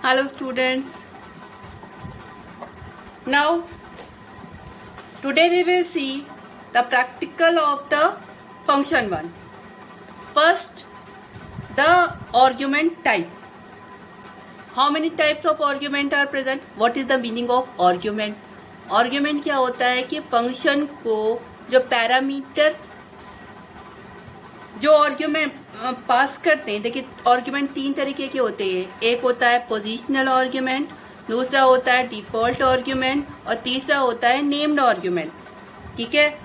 Hello students. Now today we will see the practical of the function 1. First, the argument type. How many types of argument are present? What is the meaning of argument? Argument क्या होता है कि function को जो parameter जो argument pass करते हैं, देखिए आर्ग्यूमेंट तीन तरीके के होते हैं। एक होता है पोजिशनल आर्ग्यूमेंट, दूसरा होता है डिफ़ॉल्ट आर्ग्यूमेंट और तीसरा होता है नेम्ड आर्ग्यूमेंट। ठीक है,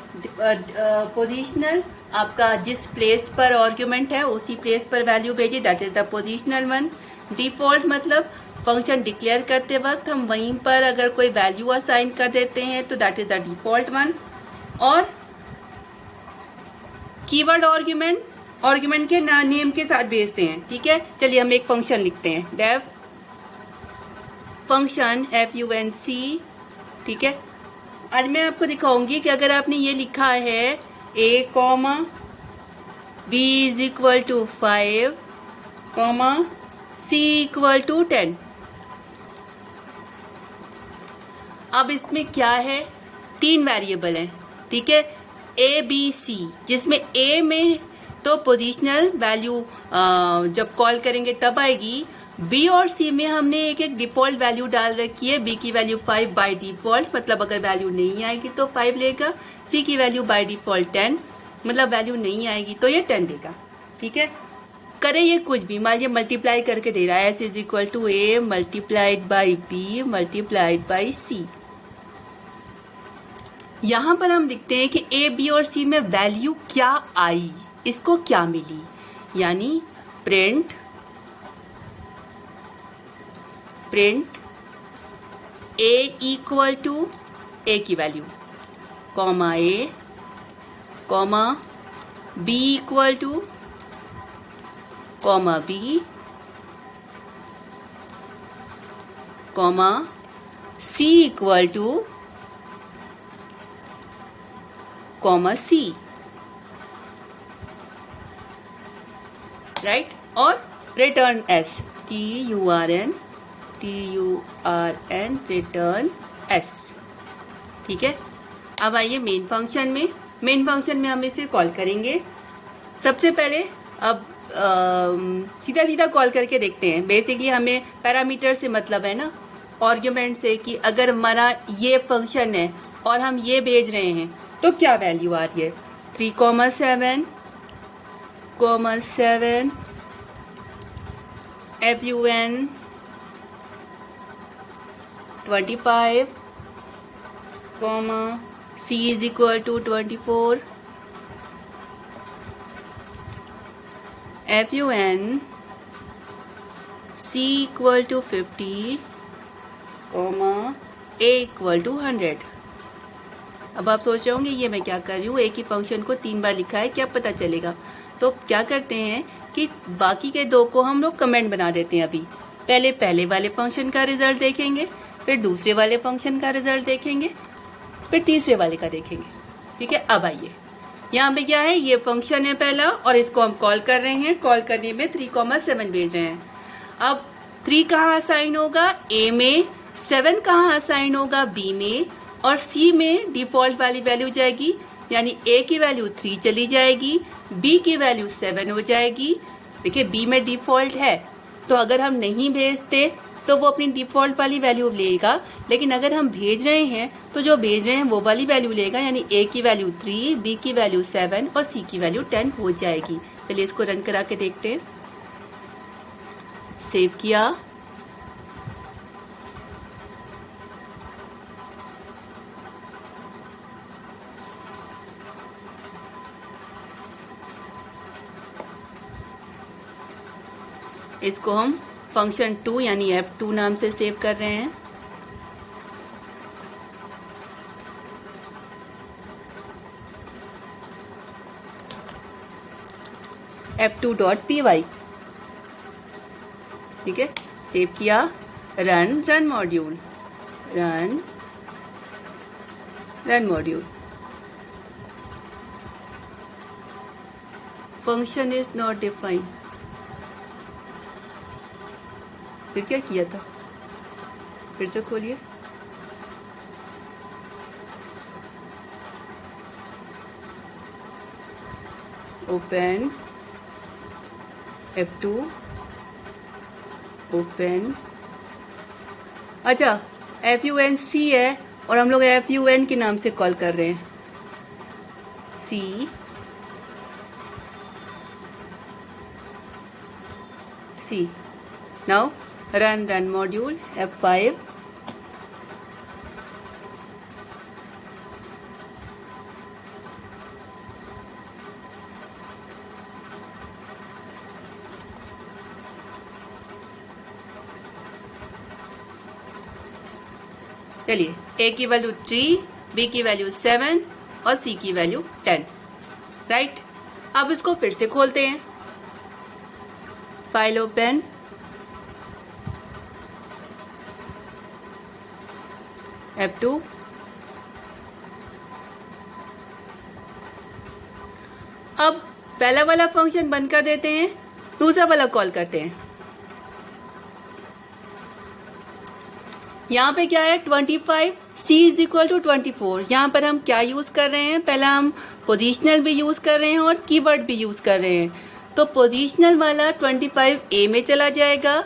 पोजिशनल आपका जिस प्लेस पर आर्ग्यूमेंट है उसी प्लेस पर वैल्यू भेजिए, that is the positional one. Default मतलब फंक्शन डिक्लेयर करते वक्त हम वहीं पर अगर कोई वैल्यू असाइन कर देते हैं तो that is the default one. और कीवर्ड आर्ग्यूमेंट के नेम के साथ भेजते हैं। ठीक है, चलिए हम एक फंक्शन लिखते हैं, डेफ फंक्शन FUNC। ठीक है, आज मैं आपको दिखाऊंगी कि अगर आपने ये लिखा है a, b is equal to 5, c equal to 10। अब इसमें क्या है, तीन वेरिएबल हैं। ठीक है, A B C, जिसमें A में तो पोजिशनल वैल्यू जब कॉल करेंगे तब आएगी। B और C में हमने एक एक डिफ़ॉल्ट वैल्यू डाल रखी है। B की वैल्यू 5 बाय डिफ़ॉल्ट, मतलब अगर वैल्यू नहीं आएगी तो 5 लेगा। C की वैल्यू बाय डिफ़ॉल्ट 10, मतलब वैल्यू नहीं आएगी तो ये 10 देगा। ठीक है, करें ये कुछ भी, मान लीजिए मल्टीप्लाई करके दे रहा है, S is equal to A multiplied by B multiplied by C। यहाँ पर हम लिखते हैं कि A, B और C में वैल्यू क्या आई, इसको क्या मिली, यानी print A equal to A की value, comma A, comma B equal to, comma B, comma C equal to, comma C, right. और return S, TURN return S। ठीक है, अब आइए मेन फंक्शन में हम इसे कॉल करेंगे। सबसे पहले अब सीधा सीधा कॉल करके देखते हैं। बेसिकली हमें पैरामीटर से मतलब है ना, आर्ग्यूमेंट से, कि अगर हमारा ये फंक्शन है और हम ये भेज रहे हैं तो क्या वैल्यू आ रही है। 3,7 FUN 25, C is equal to 24, FUN C equal to 50, A equal to 100। अब आप सोच रहे होंगे ये मैं क्या कर रही हूँ, एक ही फंक्शन को 3 बार लिखा है, क्या पता चलेगा। तो क्या करते हैं कि बाकी के दो को हम लोग कमेंट बना देते हैं। अभी पहले वाले फंक्शन का रिजल्ट देखेंगे, फिर दूसरे वाले फंक्शन का रिजल्ट देखेंगे, फिर तीसरे वाले का देखेंगे। ठीक है, अब आइए यहाँ पे क्या है, ये फंक्शन है पहला और इसको हम कॉल कर रहे हैं। कॉल करने में 3,7 भेज रहे हैं। अब 3 कहाँ असाइन होगा, A में, 7 कहाँ असाइन होगा, B में, और C में डिफ़ॉल्ट वाली वैल्यू जाएगी, यानी A की वैल्यू 3 चली जाएगी, B की वैल्यू 7 हो जाएगी। देखिए B में डिफ़ॉल्ट है तो अगर हम नहीं भेजते तो वो अपनी डिफ़ॉल्ट वाली वैल्यू लेगा, लेकिन अगर हम भेज रहे हैं तो जो भेज रहे हैं वो वाली वैल्यू लेगा, यानी A की वैल्यू 3, B की वैल्यू 7 और C की वैल्यू 10 हो जाएगी। चलिए इसको रन करा के देखते हैं। सेव किया, इसको हम फंक्शन 2 यानी F2 नाम से सेव कर रहे हैं। F2.py। ठीक है, सेव किया, run module, run module. Function is not defined. फिर क्या किया था? फिर से खोलिए। Open, F2, open. अच्छा, FUNC है और हम लोग FUN के नाम से कॉल कर रहे हैं। C। Now run module F5। चलिए, A की वैल्यू 3, B की वैल्यू 7 और C की वैल्यू 10। राइट, अब इसको फिर से खोलते हैं। फाइल ओपन, F2, अब पहला वाला फंक्शन बंद कर देते हैं, दूसरा वाला कॉल करते हैं। यहाँ पे क्या है 25, C इज इक्वल टू 24। यहाँ पर हम क्या यूज कर रहे हैं, पहला हम पोजिशनल भी यूज कर रहे हैं और कीवर्ड भी यूज कर रहे हैं। तो पोजिशनल वाला 25 A में चला जाएगा,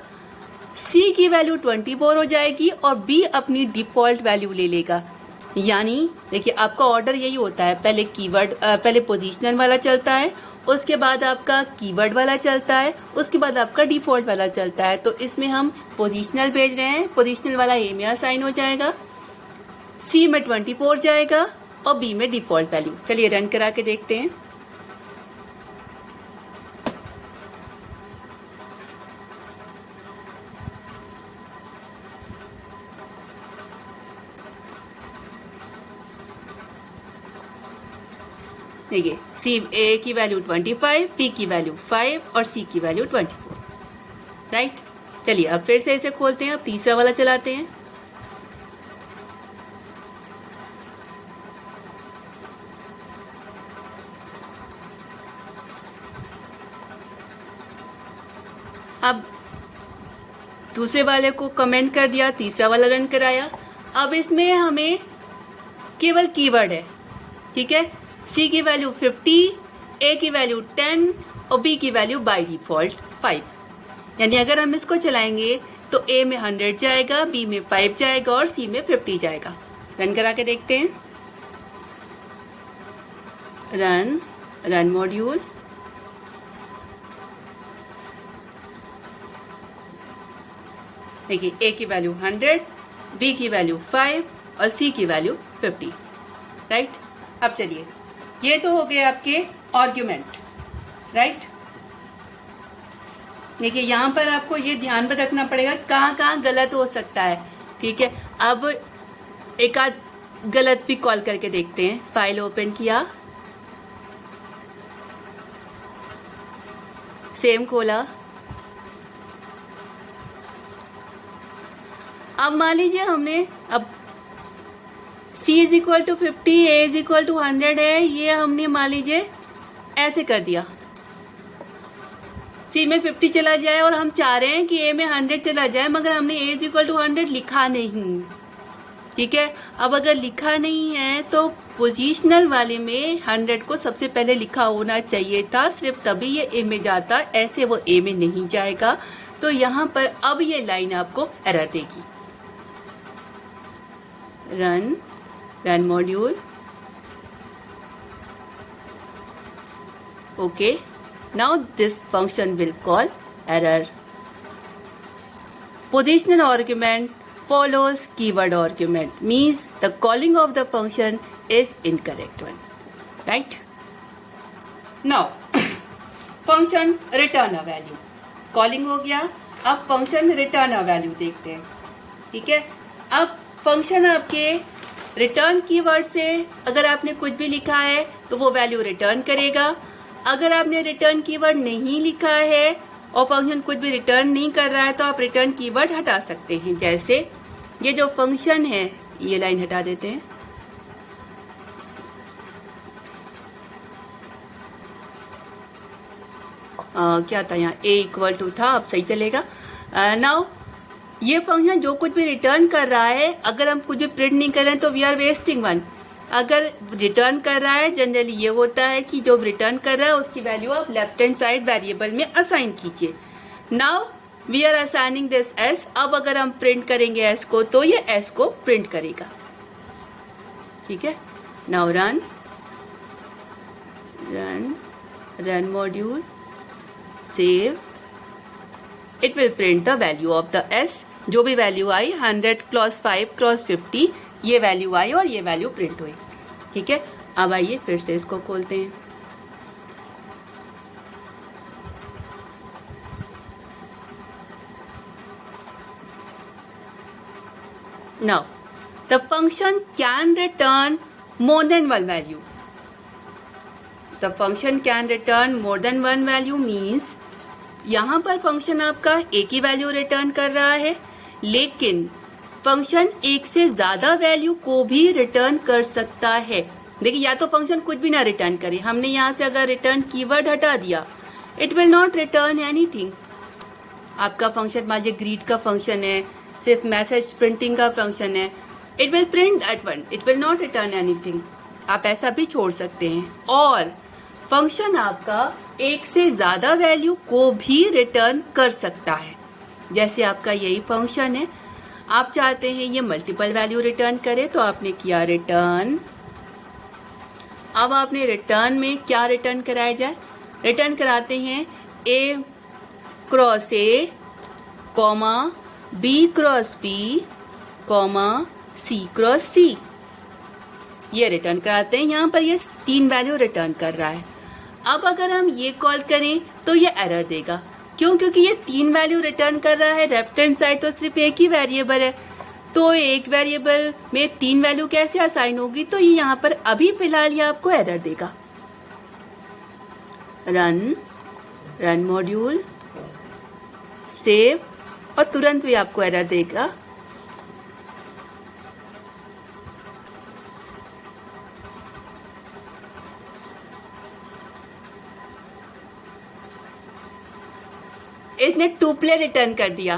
C की वैल्यू 24 हो जाएगी और B अपनी डिफॉल्ट वैल्यू ले लेगा। यानी देखिए आपका ऑर्डर यही होता है, पहले कीवर्ड पहले पोजिशनल वाला चलता है, उसके बाद आपका कीवर्ड वाला चलता है, उसके बाद आपका डिफॉल्ट वाला चलता है। तो इसमें हम पोजिशनल भेज रहे हैं, पोजिशनल वाला A में असाइन हो जाएगा, C में 24 जाएगा और B में डिफॉल्ट वैल्यू। चलिए रन करा के देखते हैं। देखिए A की वैल्यू 25, B की वैल्यू 5 और C की वैल्यू 24। राइट, चलिए अब फिर से इसे खोलते हैं, अब तीसरा वाला चलाते हैं। अब दूसरे वाले को कमेंट कर दिया, तीसरा वाला रन कराया। अब इसमें हमें केवल कीवर्ड है, ठीक है। C की वैल्यू 50, A की वैल्यू 10 और B की वैल्यू बाय डिफॉल्ट 5। यानी अगर हम इसको चलाएंगे तो A में 100 जाएगा, B में 5 जाएगा और C में 50 जाएगा। रन करा के देखते हैं। रन मॉड्यूल, देखिए A की वैल्यू 100, B की वैल्यू 5 और C की वैल्यू 50। राइट, अब चलिए ये तो हो गए आपके आर्ग्यूमेंट। राइट, देखिए यहाँ पर आपको ये ध्यान में रखना पड़ेगा कहाँ कहाँ गलत हो सकता है, ठीक है। अब एक आध गलत भी कॉल करके देखते हैं। फाइल ओपन किया, सेम खोला। अब मान लीजिए हमने अब C is equal to 50, A is equal to 100 है, ये हमने मान लीजिए ऐसे कर दिया, C में 50 चला जाए और हम चाह रहे हैं कि A में 100 चला जाए, मगर हमने A इज इक्वल टू 100 लिखा नहीं, ठीक है। अब अगर लिखा नहीं है तो पोजिशनल वाले में 100 को सबसे पहले लिखा होना चाहिए था, सिर्फ तभी ये A में जाता, ऐसे वो A में नहीं जाएगा। तो यहाँ पर अब ये लाइन आपको एरर देगी। Run module, okay, now this function will call error. Positional argument follows keyword argument, means the calling of the function is incorrect one. Right, now function return a value, calling हो गया। अब function return a value देखते हैं, ठीक है। अब function आपके return keyword से अगर आपने कुछ भी लिखा है तो वो वैल्यू रिटर्न करेगा। अगर आपने रिटर्न कीवर्ड नहीं लिखा है और फंक्शन कुछ भी रिटर्न नहीं कर रहा है तो आप रिटर्न कीवर्ड हटा सकते हैं। जैसे ये जो फंक्शन है, ये लाइन हटा देते हैं। क्या था यहाँ, A इक्वल टू था, अब सही चलेगा। नाउ ये फंक्शन जो कुछ भी रिटर्न कर रहा है, अगर हम कुछ भी प्रिंट नहीं कर रहे हैं तो वी आर वेस्टिंग वन। अगर रिटर्न कर रहा है, जनरली ये होता है कि जो रिटर्न कर रहा है उसकी वैल्यू आप लेफ्ट हैंड साइड वेरिएबल में असाइन कीजिए। Now we are assigning this S. अब अगर हम प्रिंट करेंगे एस को तो ये एस को प्रिंट करेगा। ठीक है, now run module, save, it will print the value of the S. जो भी वैल्यू आई 100 क्रॉस 5 क्रॉस 50 ये वैल्यू आई और ये वैल्यू प्रिंट हुई। ठीक है, अब आइए फिर से इसको खोलते हैं। Now, the function can return more than one value. The function can return more than one value means यहाँ पर फंक्शन आपका एक ही वैल्यू रिटर्न कर रहा है, लेकिन फंक्शन एक से ज्यादा वैल्यू को भी रिटर्न कर सकता है। देखिए, या तो फंक्शन कुछ भी ना रिटर्न करे, हमने यहाँ से अगर रिटर्न कीवर्ड हटा दिया, it will not return anything. आपका फंक्शन मान लीजिए ग्रीट का फंक्शन है, सिर्फ मैसेज प्रिंटिंग का फंक्शन है, it will print that one, it will not return anything. आप ऐसा भी छोड़ सकते हैं। और फंक्शन आपका एक से ज्यादा वैल्यू को भी रिटर्न कर सकता है। जैसे आपका यही फंक्शन है, आप चाहते हैं ये मल्टीपल वैल्यू रिटर्न करे, तो आपने किया रिटर्न। अब आपने रिटर्न में क्या रिटर्न कराया जाए? रिटर्न कराते हैं A cross A comma B cross B comma C cross C, ये रिटर्न कराते हैं। यहाँ पर ये 3 वैल्यू रिटर्न कर रहा है। अब अगर हम ये कॉल करें तो ये एरर देगा। क्यों? क्योंकि ये 3 वैल्यू रिटर्न कर रहा है। लेफ्ट हैंड साइड तो सिर्फ एक ही वेरिएबल है, तो एक वेरिएबल में 3 वैल्यू कैसे असाइन होगी? तो ये यहाँ पर अभी फिलहाल ये आपको एरर देगा। रन मॉड्यूल, सेव, और तुरंत भी आपको एरर देगा। इसने टुप्ले रिटर्न कर दिया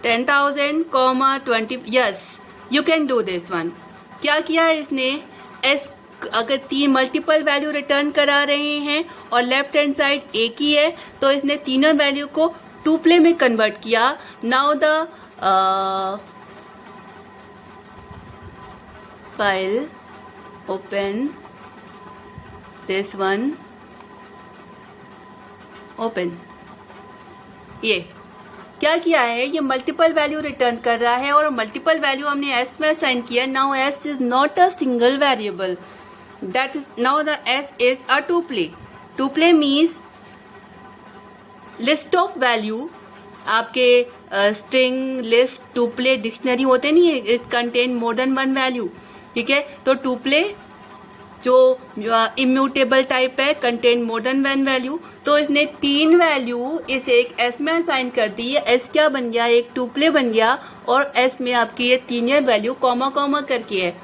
10,000, 20। Yes, you can do this one. क्या किया इसने? एस अगर 3 मल्टीपल वैल्यू रिटर्न करा रहे हैं और लेफ्ट हैंड साइड एक ही है, तो इसने तीनों वैल्यू को टुप्ले में कन्वर्ट किया। Now the file open, this one open. ये क्या किया है? ये मल्टीपल वैल्यू रिटर्न कर रहा है और मल्टीपल वैल्यू हमने एस में असाइन किया। Now S is not a single variable, that is now the S is a tuple. Tuple means list of value. आपके स्ट्रिंग, लिस्ट, टुप्ले, डिक्शनरी होते नहीं है, it contain more than one value. ठीक है, तो tuple जो immutable type है, contain more than one value. तो इसने 3 वैल्यू इस एक एस में असाइन कर दी है। एस क्या बन गया? एक टुप्ले बन गया, और एस में आपकी ये 3 वैल्यू कॉमा कॉमा करके है।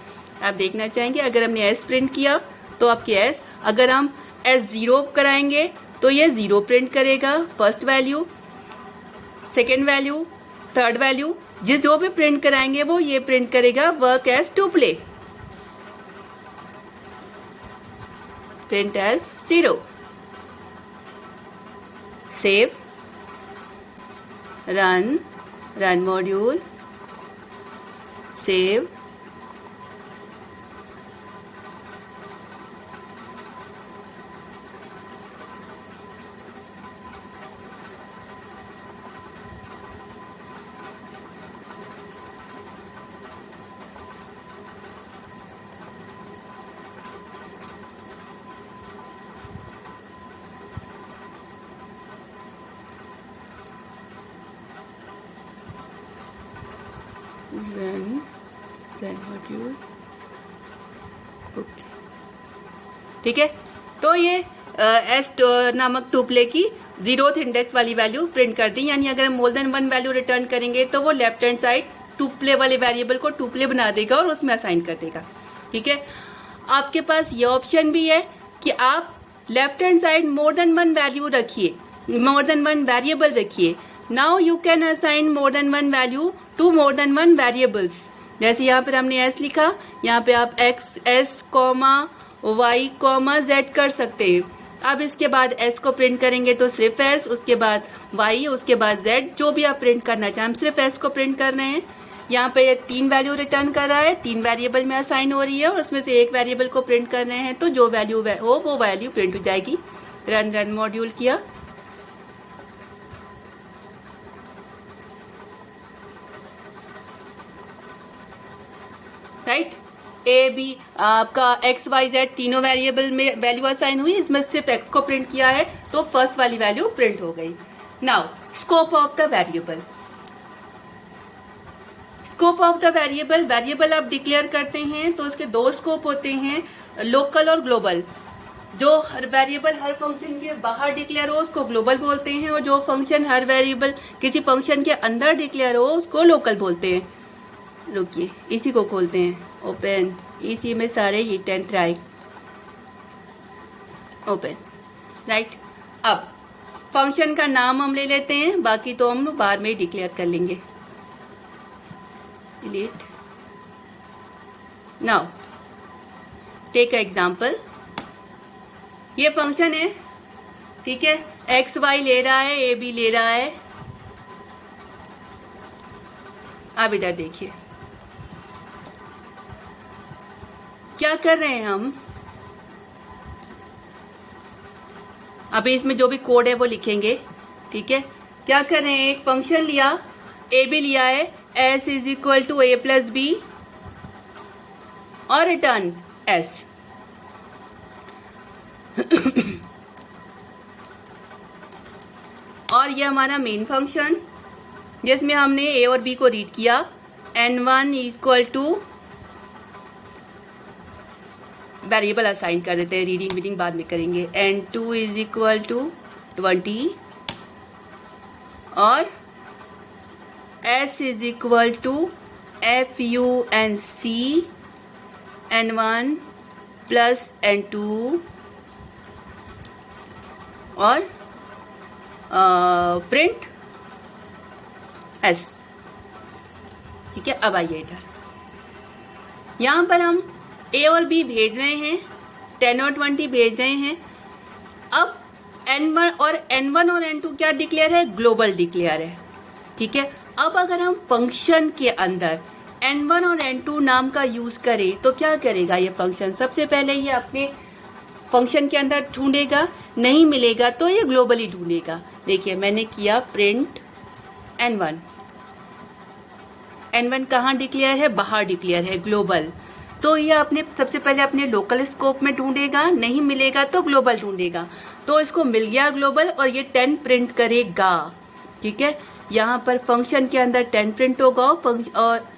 आप देखना चाहेंगे अगर हमने एस प्रिंट किया तो आपकी एस, अगर हम एस 0 कराएंगे तो ये 0 प्रिंट करेगा, first value, second value, third value, जो भी प्रिंट कराएंगे वो ये प्रिंट करेगा, work as tuple, print as 0। Save, run module, save, run module. ठीक है, तो ये एस नामक टुप्ले की 0th इंडेक्स वाली वैल्यू प्रिंट कर दी। यानी अगर हम मोर देन वन वैल्यू रिटर्न करेंगे तो वो लेफ्ट हैंड साइड टुप्ले वाले वेरिएबल को टुप्ले बना देगा और उसमें असाइन कर देगा। ठीक है, आपके पास ये ऑप्शन भी है कि आप left hand side more than one value रखिए, मोर देन वन वेरिएबल रखिए। Now you can assign more than one value to more than one variables. जैसे यहाँ पर हमने s लिखा, यहाँ पे आप x s comma y comma z कर सकते हैं। अब इसके बाद s को प्रिंट करेंगे तो सिर्फ s, उसके बाद y, उसके बाद z, जो भी आप प्रिंट करना चाहें। हम सिर्फ s को प्रिंट कर रहे हैं। यहाँ पे ये 3 वैल्यू रिटर्न कर रहा है, 3 वेरिएबल में असाइन हो रही है और उसमें से एक वेरिएबल को प्रिंट कर रहे हैं, तो जो वैल्यू हो वो वैल्यू प्रिंट हो जाएगी। रन मॉड्यूल किया, राइट। ए बी आपका एक्स वाई जेड तीनों वेरिएबल में वैल्यू असाइन हुई, इसमें सिर्फ एक्स को प्रिंट किया है तो फर्स्ट वाली वैल्यू प्रिंट हो गई। Now scope of the variable. Scope of the variable, variable आप डिक्लेयर करते हैं तो उसके 2 स्कोप होते हैं, लोकल और ग्लोबल। जो हर वेरिएबल हर फंक्शन के बाहर डिक्लेयर हो उसको ग्लोबल बोलते हैं, और जो फंक्शन हर वेरिएबल किसी फंक्शन के अंदर डिक्लेयर हो उसको लोकल बोलते हैं। रुकिए, इसी को खोलते हैं, ओपन। इसी में सारे hit and try, open, right. अब फंक्शन का नाम हम ले लेते हैं, बाकी तो हम बाद में ही डिक्लेयर कर लेंगे। डिलीट। Now take example. ये फंक्शन है, ठीक है, एक्स वाई ले रहा है, ए बी ले रहा है। अब इधर देखिए क्या कर रहे हैं हम। अभी इसमें जो भी कोड है वो लिखेंगे, ठीक है। क्या कर रहे हैं, एक फंक्शन लिया, ए बी लिया है, S is equal to A plus B और रिटर्न एस। और ये हमारा मेन फंक्शन जिसमें हमने ए और बी को रीड किया। n1 equal two variable assign कर देते हैं, रीडिंग वीडिंग बाद में करेंगे। n2 इज इक्वल टू 20 और s is equal to func n1 plus n2 और प्रिंट s, ठीक है। अब आइए इधर, यहाँ पर हम a और b भेज रहे हैं, 10 और 20 भेज रहे हैं। अब n1 और n2 क्या डिक्लेयर है, ग्लोबल डिक्लेयर है, ठीक है। अब अगर हम फंक्शन के अंदर n1 और n2 नाम का यूज करें तो क्या करेगा ये फंक्शन। सबसे पहले ये अपने फंक्शन के अंदर ढूंढेगा, नहीं मिलेगा तो ये ग्लोबली ढूंढेगा। देखिए मैंने किया प्रिंट n1 कहाँ डिक्लेयर है, बाहर डिक्लेयर है, ग्लोबल। तो ये अपने सबसे पहले अपने लोकल स्कोप में ढूंढेगा, नहीं मिलेगा तो ग्लोबल ढूंढेगा। तो इसको मिल गया ग्लोबल और ये 10 प्रिंट करेगा, ठीक है। यहाँ पर फंक्शन के अंदर 10 प्रिंट होगा और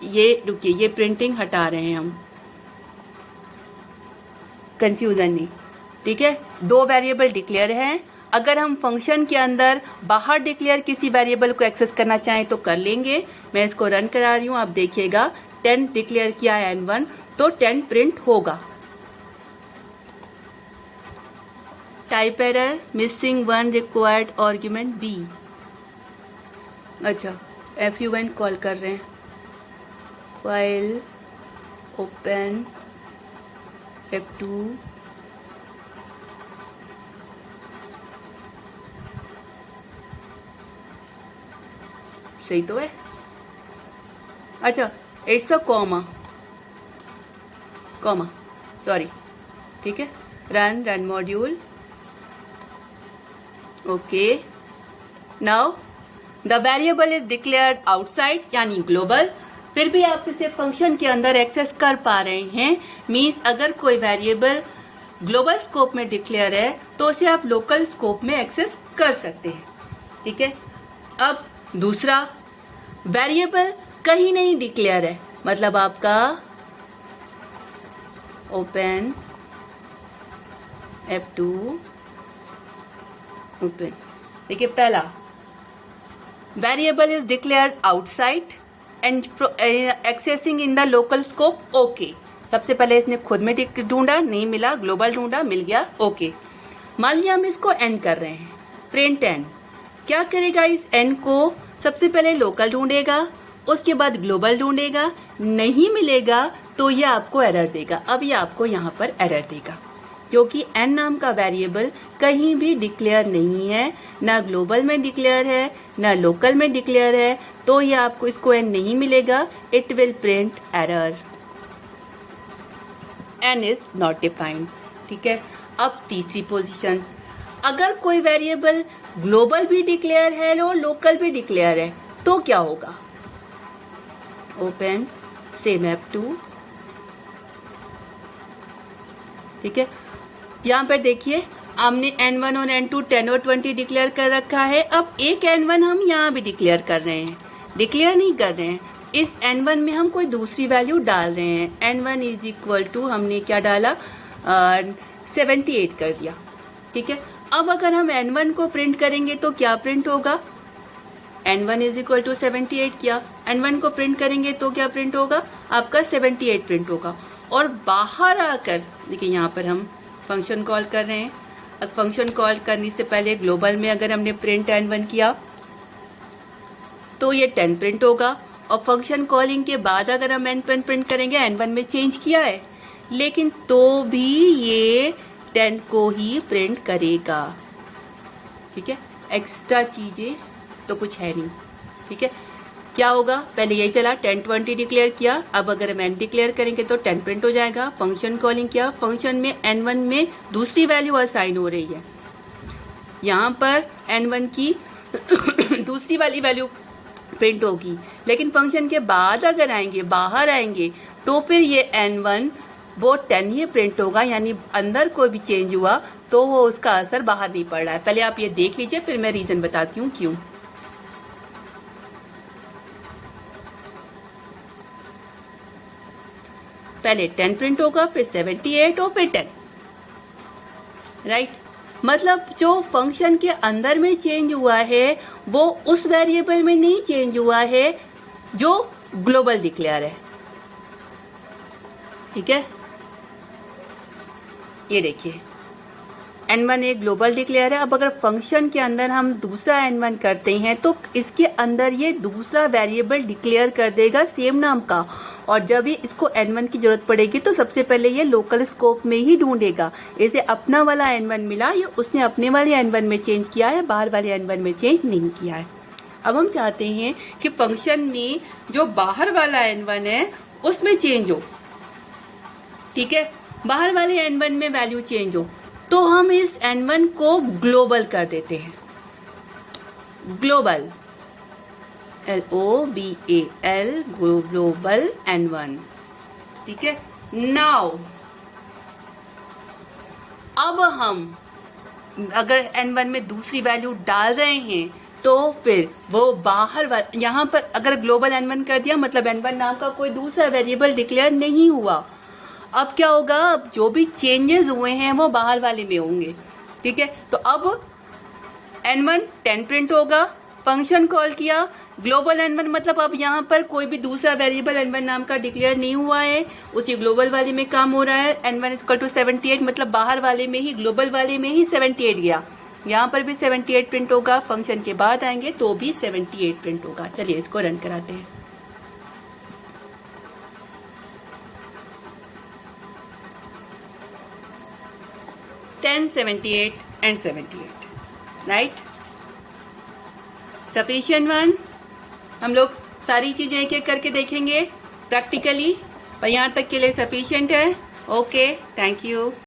ये रुकिए, ये प्रिंटिंग हटा रहे हैं हम, कंफ्यूजन नहीं, ठीक है। 2 वेरिएबल डिक्लेयर हैं। अगर हम फंक्शन के अंदर बाहर डिक्लेयर किसी वेरिएबल को एक्सेस करना चाहें तो कर लेंगे। मैं इसको रन करा रही हूँ, आप देखिएगा 10 डिक्लेयर किया है n1 तो 10 प्रिंट होगा। Type error, missing 1 required argument b। अच्छा, fun कॉल कर रहे हैं। फाइल ओपन f2 सही तो है। अच्छा, इट्स अ कॉमा सॉरी, ठीक है। Run module, okay. Now the variable is declared outside यानी ग्लोबल। फिर भी आप इसे फंक्शन के अंदर एक्सेस कर पा रहे हैं, मीन्स अगर कोई वेरिएबल ग्लोबल स्कोप में डिक्लेयर है तो उसे आप लोकल स्कोप में एक्सेस कर सकते हैं, ठीक है। अब दूसरा, वेरिएबल कहीं नहीं डिक्लेयर है, मतलब आपका ओपन f2 ओपन। देखिए पहला, variable is declared outside and accessing in the local scope, okay. सबसे पहले इसने खुद में ढूंढा, नहीं मिला, ग्लोबल ढूंढा, मिल गया, ओके। मान लिया हम इसको एंड कर रहे हैं, प्रिंट एंड। क्या करेगा, इस n को सबसे पहले लोकल ढूंढेगा, उसके बाद ग्लोबल ढूंढेगा, नहीं मिलेगा तो ये आपको एरर देगा। अब ये आपको यहाँ पर एरर देगा क्योंकि n नाम का वेरिएबल कहीं भी डिक्लेयर नहीं है, ना ग्लोबल में डिक्लेयर है ना लोकल में डिक्लेयर है, तो ये आपको इसको n नहीं मिलेगा। It will print error, n is not defined. ठीक है। अब तीसरी पोजीशन, अगर कोई वेरिएबल ग्लोबल भी डिक्लेयर है और लोकल भी डिक्लेयर है तो क्या होगा। Open CMap2। ठीक है, यहाँ पर देखिए हमने n1 और n2 10 और 20 डिक्लेयर कर रखा है। अब एक n1 हम यहाँ भी डिक्लेयर कर रहे हैं, डिक्लेयर नहीं कर रहे हैं, इस n1 में हम कोई दूसरी वैल्यू डाल रहे हैं। n1 इज इक्वल टू हमने क्या डाला, 78 कर दिया। ठीक है, अब अगर हम n1 को प्रिंट करेंगे तो क्या प्रिंट होगा, n1 इज इक्वल टू 78 किया, n1 को प्रिंट करेंगे तो क्या प्रिंट होगा, आपका 78 प्रिंट होगा। और बाहर आकर देखिए यहाँ पर हम फंक्शन कॉल कर रहे हैं। अब फंक्शन कॉल करने से पहले ग्लोबल में अगर हमने प्रिंट n1 किया तो ये 10 प्रिंट होगा, और फंक्शन कॉलिंग के बाद अगर हम n1 प्रिंट करेंगे, n1 में चेंज किया है लेकिन तो भी ये 10 को ही प्रिंट करेगा। ठीक है, एक्स्ट्रा चीजें तो कुछ है नहीं। ठीक है, क्या होगा, पहले ये चला 10 20 डिक्लेयर किया, अब अगर हम n डिक्लेयर करेंगे तो 10 प्रिंट हो जाएगा। फंक्शन कॉलिंग किया, फंक्शन में n1 में दूसरी वैल्यू असाइन हो रही है, यहाँ पर n1 की दूसरी वाली वैल्यू प्रिंट होगी, लेकिन फंक्शन के बाद अगर आएंगे, बाहर आएंगे तो फिर ये n1 वो 10 ही प्रिंट होगा, यानी अंदर कोई भी चेंज हुआ तो वो उसका असर बाहर नहीं पड़ रहा है। पहले आप ये देख लीजिए, फिर मैं रीजन बताती हूँ क्यों। पहले 10 प्रिंट होगा, फिर 78 और फिर 10। राइट, मतलब जो फंक्शन के अंदर में चेंज हुआ है वो उस वेरिएबल में नहीं चेंज हुआ है जो ग्लोबल डिक्लेयर है। ठीक है, ये देखिए n1 एक ग्लोबल डिक्लेयर है। अब अगर फंक्शन के अंदर हम दूसरा n1 करते हैं तो इसके अंदर ये दूसरा वेरिएबल डिक्लेयर कर देगा सेम नाम का, और जब ही इसको n1 की जरूरत पड़ेगी तो सबसे पहले ये लोकल स्कोप में ही ढूंढेगा। इसे अपना वाला n1 मिला, ये उसने अपने वाले n1 में चेंज किया है, बाहर वाले n1 में चेंज नहीं किया है। अब हम चाहते हैं कि फंक्शन में जो बाहर वाला n1 है उसमें चेंज हो। ठीक है, बाहर वाले n1 में वैल्यू चेंज हो, तो हम इस n1 को ग्लोबल कर देते हैं। Global LOBAL, global n1। ठीक है, नाउ अब हम अगर n1 में दूसरी वैल्यू डाल रहे हैं तो फिर वो बाहर यहाँ पर अगर ग्लोबल n1 कर दिया, मतलब n1 नाम का कोई दूसरा वेरिएबल डिक्लेयर नहीं हुआ। अब क्या होगा, अब जो भी चेंजेस हुए हैं वो बाहर वाले में होंगे। ठीक है, तो अब n1 10 प्रिंट होगा, फंक्शन कॉल किया, ग्लोबल n1 मतलब अब यहाँ पर कोई भी दूसरा वेरिएबल n1 नाम का डिक्लेयर नहीं हुआ है, उसी ग्लोबल वाले में काम हो रहा है। n1 = 78, मतलब बाहर वाले में ही, ग्लोबल वाले में ही 78 गया, यहाँ पर भी 78 प्रिंट होगा, फंक्शन के बाद आएंगे तो भी 78 प्रिंट होगा। चलिए इसको रन कराते हैं। Ten 78 and 78, right, sufficient one. हम लोग सारी चीजें एक एक करके देखेंगे प्रैक्टिकली, पर यहाँ तक के लिए सफिशिएंट है। Okay, thank you.